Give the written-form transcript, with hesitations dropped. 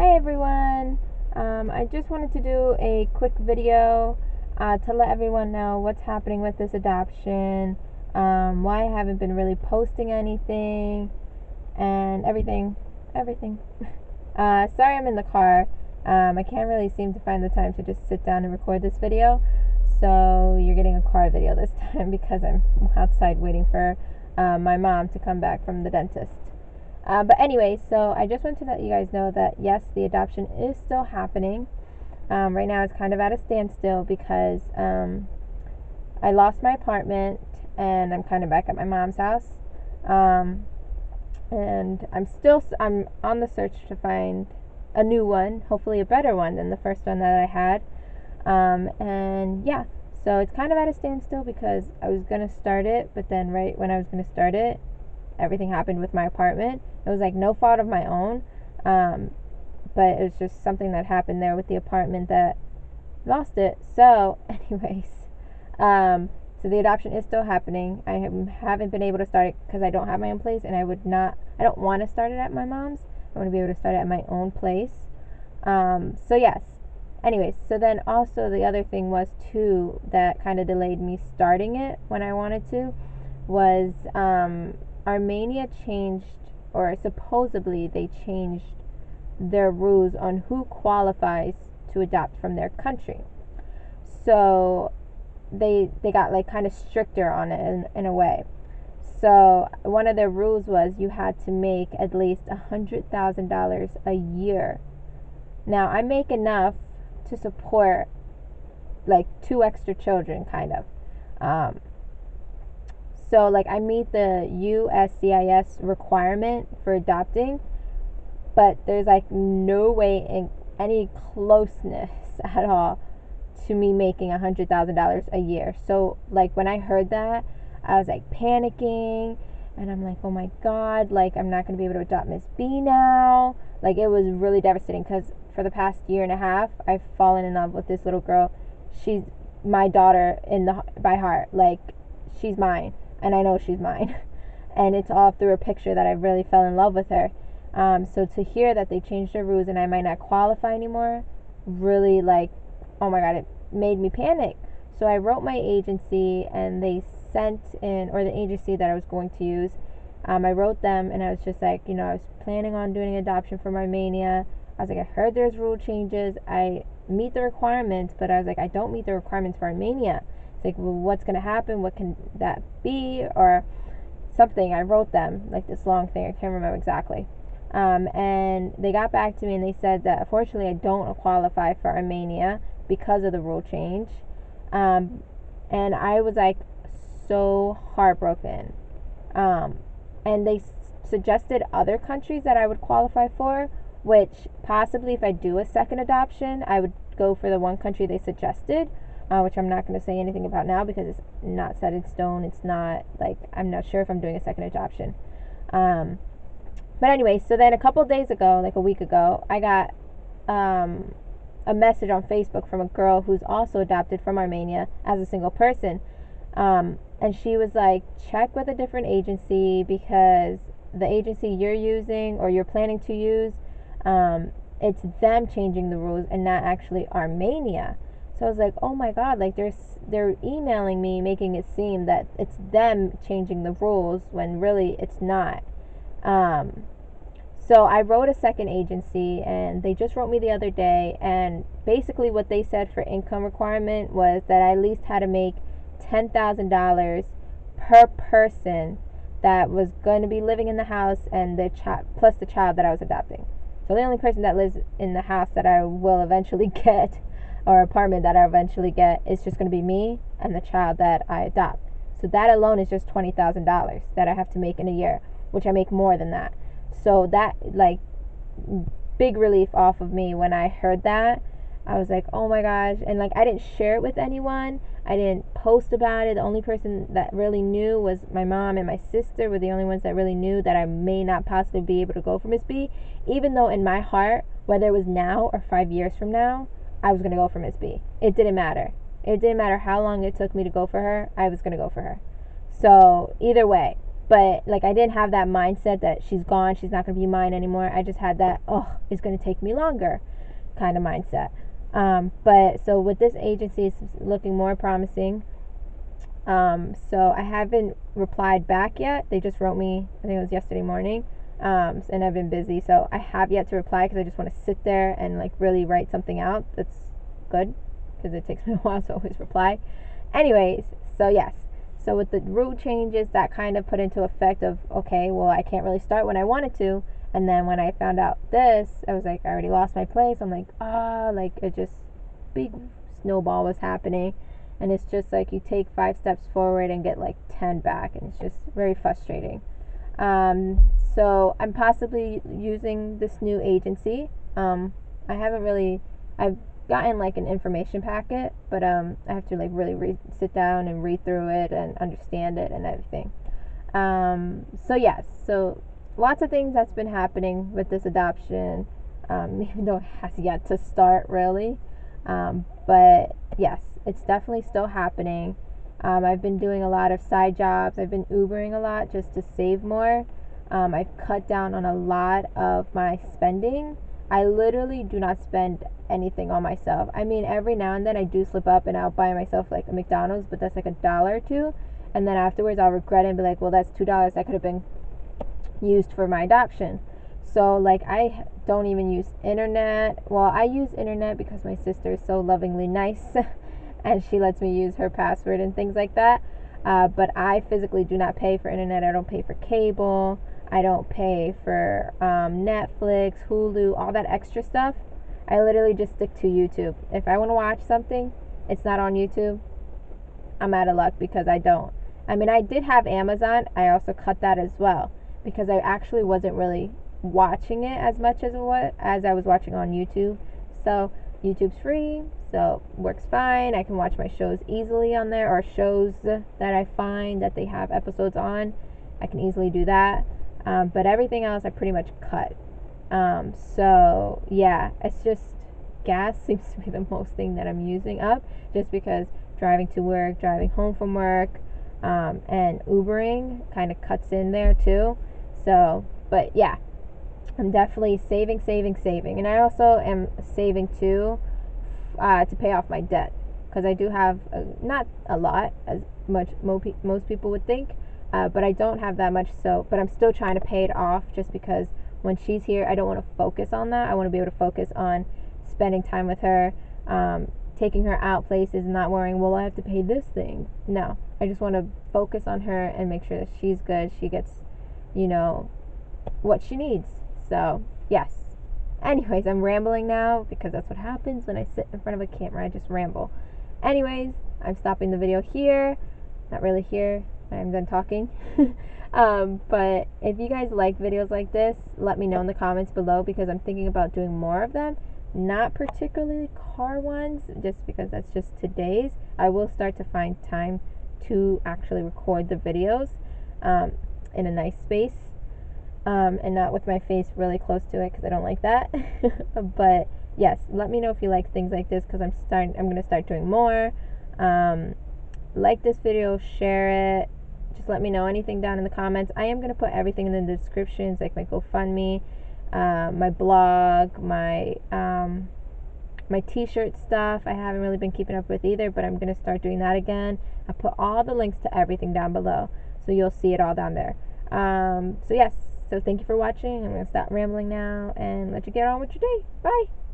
Hi everyone! I just wanted to do a quick video to let everyone know what's happening with this adoption, why I haven't been really posting anything, and everything. Sorry I'm in the car. I can't really seem to find the time to just sit down and record this video, so you're getting a car video this time because I'm outside waiting for my mom to come back from the dentist. But anyway, so I just want to let you guys know that yes, the adoption is still happening. Right now it's kind of at a standstill because I lost my apartment and I'm kind of back at my mom's house. And I'm on the search to find a new one, hopefully a better one than the first one that I had. And yeah, so it's kind of at a standstill because I was going to start it, but then right when I was going to start it, everything happened with my apartment. It was like no fault of my own, but it was just something that happened there with the apartment that lost it. So, anyways, so the adoption is still happening. I haven't been able to start it because I don't have my own place, and I don't want to start it at my mom's. I want to be able to start it at my own place. So yes. Anyways, so then also the other thing was too that kind of delayed me starting it when I wanted to was Armenia changed, or supposedly they changed their rules on who qualifies to adopt from their country. So they got like kind of stricter on it in a way. So one of their rules was you had to make at least $100,000 a year. Now I make enough to support like 2 extra children, kind of. So like I meet the USCIS requirement for adopting, but there's like no way in any closeness at all to me making $100,000 a year. So like when I heard that, I was like panicking, and I'm like, oh my god, like I'm not gonna be able to adopt Miss B now. Like it was really devastating because for the past year and a half, I've fallen in love with this little girl. She's my daughter by heart. Like she's mine, and I know she's mine. And it's all through a picture that I really fell in love with her. So to hear that they changed their rules and I might not qualify anymore, really like, oh my god, it made me panic. So I wrote my agency and they sent in, or the agency that I was going to use, I wrote them and I was just like, I was planning on doing adoption from Armenia. I was like, I heard there's rule changes. I meet the requirements, but I was like, I don't meet the requirements for Armenia. It's like, well, what's going to happen? What can that be? Or something. I wrote them like this long thing. I can't remember exactly. And they got back to me and they said that unfortunately I don't qualify for Armenia because of the rule change. And I was like so heartbroken. And they suggested other countries that I would qualify for, which possibly if I do a second adoption, I would go for the one country they suggested, which I'm not going to say anything about now because it's not set in stone. It's not like, I'm not sure if I'm doing a second adoption. But anyway, so then a couple of days ago, like a week ago, I got a message on Facebook from a girl who's also adopted from Armenia as a single person. And she was like, check with a different agency because the agency you're using or you're planning to use, it's them changing the rules and not actually Armenia. So I was like, oh my god, like they're emailing me making it seem that it's them changing the rules when really it's not. So I wrote a second agency and they just wrote me the other day, and basically what they said for income requirement was that I at least had to make $10,000 per person that was going to be living in the house and the child plus the child that I was adopting. So the only person that lives in the house that I will eventually get, or apartment that I eventually get, is just going to be me and the child that I adopt. So that alone is just $20,000 that I have to make in a year, which I make more than that. So that like big relief off of me when I heard that. I was like, oh my gosh. And like I didn't share it with anyone. I didn't post about it. The only person that really knew was my mom and my sister were the only ones that really knew that I may not possibly be able to go for Miss B. Even though in my heart, whether it was now or 5 years from now, I was going to go for Miss B. It didn't matter. It didn't matter how long it took me to go for her. I was going to go for her. So either way, But like I didn't have that mindset that she's gone, she's not going to be mine anymore. I just had that, oh, it's going to take me longer kind of mindset. But so with this agency, it's looking more promising. So I haven't replied back yet. They just wrote me, I think it was yesterday morning. And I've been busy, so I have yet to reply because I just want to sit there and like really write something out that's good, because it takes me a while to always reply. Anyways, so yes. So with the rule changes, that kind of put into effect of, okay, well, I can't really start when I wanted to. And then when I found out this, I was like, I already lost my place. I'm like, like it just, big snowball was happening. And it's just like you take 5 steps forward and get like 10 back. And it's just very frustrating. So I'm possibly using this new agency. I haven't really, I've gotten like an information packet, but I have to like really sit down and read through it and understand it and everything. So yes, so lots of things that's been happening with this adoption, even though it has yet to start really. But yes, it's definitely still happening. I've been doing a lot of side jobs. I've been Ubering a lot just to save more. I've cut down on a lot of my spending. I literally do not spend anything on myself. I mean, every now and then I do slip up and I'll buy myself like a McDonald's, but that's like $1 or $2. And then afterwards I'll regret it and be like, well, that's $2 that could have been used for my adoption. So like I don't even use internet. Well, I use internet because my sister is so lovingly nice and she lets me use her password and things like that. But I physically do not pay for internet. I don't pay for cable. I don't pay for Netflix, Hulu, all that extra stuff. I literally just stick to YouTube. If I want to watch something, it's not on YouTube, I'm out of luck because I don't. I mean, I did have Amazon. I also cut that as well because I actually wasn't really watching it as much as I was watching on YouTube. So YouTube's free, so works fine. I can watch my shows easily on there, or shows that I find that they have episodes on. I can easily do that. But everything else I pretty much cut. So yeah, it's just gas seems to be the most thing that I'm using up, just because driving to work, driving home from work, and Ubering kind of cuts in there too. So, but yeah, I'm definitely saving, and I also am saving too to pay off my debt, because I do have not a lot as much most people would think, but I don't have that much. So, but I'm still trying to pay it off, just because when she's here, I don't want to focus on that. I want to be able to focus on spending time with her, taking her out places, and not worrying, well, I have to pay this thing. No, I just want to focus on her and make sure that she's good. She gets, what she needs. So, yes. Anyways, I'm rambling now because that's what happens when I sit in front of a camera. I just ramble. Anyways, I'm stopping the video here. Not really here. I'm done talking. But if you guys like videos like this, let me know in the comments below, because I'm thinking about doing more of them. Not particularly car ones, just because that's just today's. I will start to find time to actually record the videos in a nice space, and not with my face really close to it, because I don't like that. But yes, let me know if you like things like this, because I'm going to start doing more. Like this video, share it. Just let me know anything down in the comments. I am going to put everything in the descriptions, like my GoFundMe, my blog, my t-shirt stuff. I haven't really been keeping up with either, but I'm going to start doing that again. I'll put all the links to everything down below, so you'll see it all down there. So yes, so thank you for watching. I'm going to stop rambling now and let you get on with your day. Bye!